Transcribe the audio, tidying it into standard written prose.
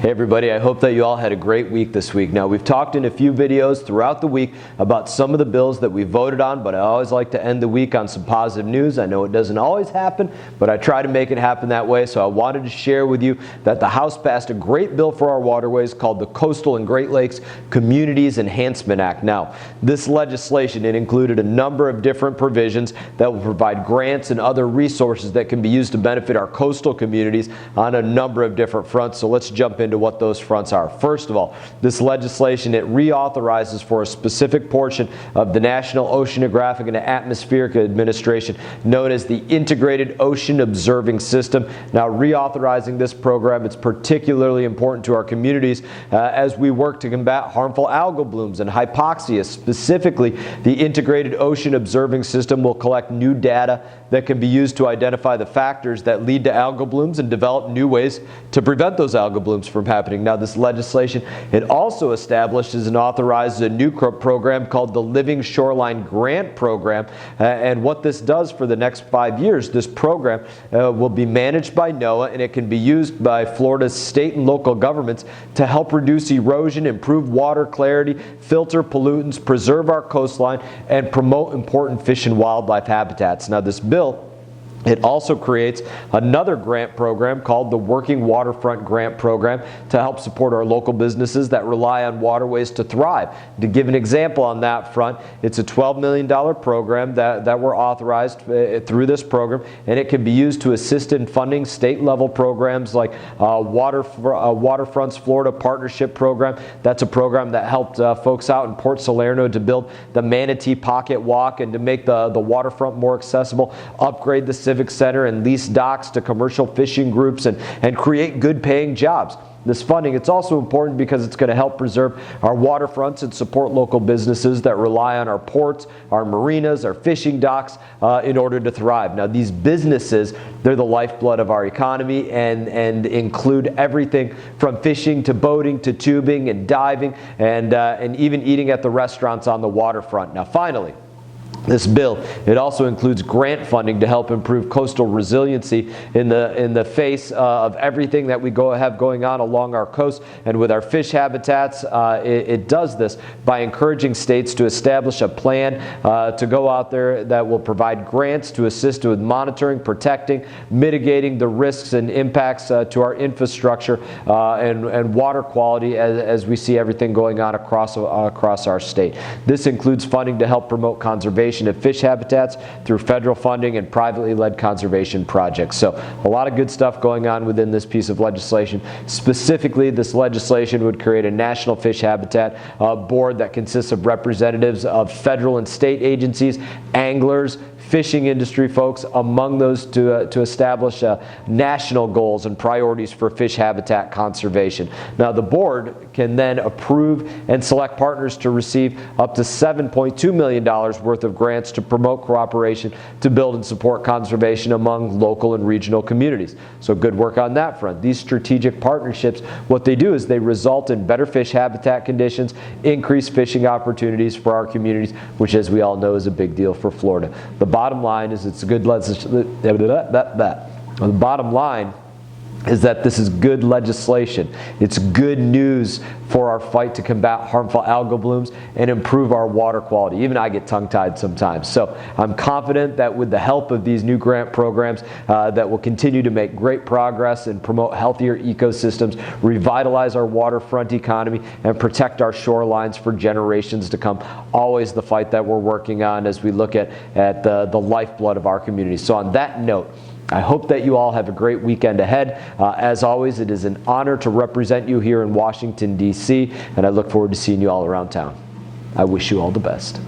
Hey everybody, I hope that you all had a great week this week. Now, we've talked in a few videos throughout the week about some of the bills that we voted on, but I always like to end the week on some positive news. I know it doesn't always happen, but I try to make it happen that way. So I wanted to share with you that the House passed a great bill for our waterways called the Coastal and Great Lakes Communities Enhancement Act. Now, this legislation, it included a number of different provisions that will provide grants and other resources that can be used to benefit our coastal communities on a number of different fronts. So let's jump into what those fronts are. First of all, this legislation, it reauthorizes for a specific portion of the National Oceanographic and Atmospheric Administration known as the Integrated Ocean Observing System. Now, reauthorizing this program, it's particularly important to our communities as we work to combat harmful algal blooms and hypoxia. Specifically, the Integrated Ocean Observing System will collect new data that can be used to identify the factors that lead to algal blooms and develop new ways to prevent those algal blooms from happening. Now, this legislation, it also establishes and authorizes a new program called the Living Shoreline Grant Program. And what this does for the next 5 years, this program will be managed by NOAA, and it can be used by Florida's state and local governments to help reduce erosion, improve water clarity, filter pollutants, preserve our coastline, and promote important fish and wildlife habitats. Now, this bill, it also creates another grant program called the Working Waterfront Grant Program to help support our local businesses that rely on waterways to thrive. To give an example on that front, it's a $12 million program that were authorized through this program, and it can be used to assist in funding state-level programs like Waterfronts Florida Partnership Program. That's a program that helped folks out in Port Salerno to build the Manatee Pocket Walk and to make the waterfront more accessible, upgrade the Civic Center and lease docks to commercial fishing groups and create good paying jobs. This funding, it's also important because it's going to help preserve our waterfronts and support local businesses that rely on our ports, our marinas, our fishing docks in order to thrive. Now, these businesses, they're the lifeblood of our economy and include everything from fishing to boating to tubing and diving and even eating at the restaurants on the waterfront. Now, finally, this bill, it also includes grant funding to help improve coastal resiliency in the face of everything that we have going on along our coast and with our fish habitats. It does this by encouraging states to establish a plan to go out there that will provide grants to assist with monitoring, protecting, mitigating the risks and impacts to our infrastructure and water quality as we see everything going on across our state. This includes funding to help promote conservation of fish habitats through federal funding and privately led conservation projects. So a lot of good stuff going on within this piece of legislation. Specifically, this legislation would create a national fish habitat board that consists of representatives of federal and state agencies, anglers, fishing industry folks, among those to establish national goals and priorities for fish habitat conservation. Now, the board can then approve and select partners to receive up to $7.2 million worth of grants to promote cooperation to build and support conservation among local and regional communities. So good work on that front. These strategic partnerships, what they do is they result in better fish habitat conditions, increased fishing opportunities for our communities, which, as we all know, is a big deal for Florida. The bottom line is it's a good legislation. The bottom line is that this is good legislation. It's good news for our fight to combat harmful algal blooms and improve our water quality. Even I get tongue-tied sometimes. So I'm confident that with the help of these new grant programs that will continue to make great progress and promote healthier ecosystems, revitalize our waterfront economy, and protect our shorelines for generations to come. Always the fight that we're working on as we look at the lifeblood of our community. So on that note, I hope that you all have a great weekend ahead. As always, it is an honor to represent you here in Washington, D.C., and I look forward to seeing you all around town. I wish you all the best.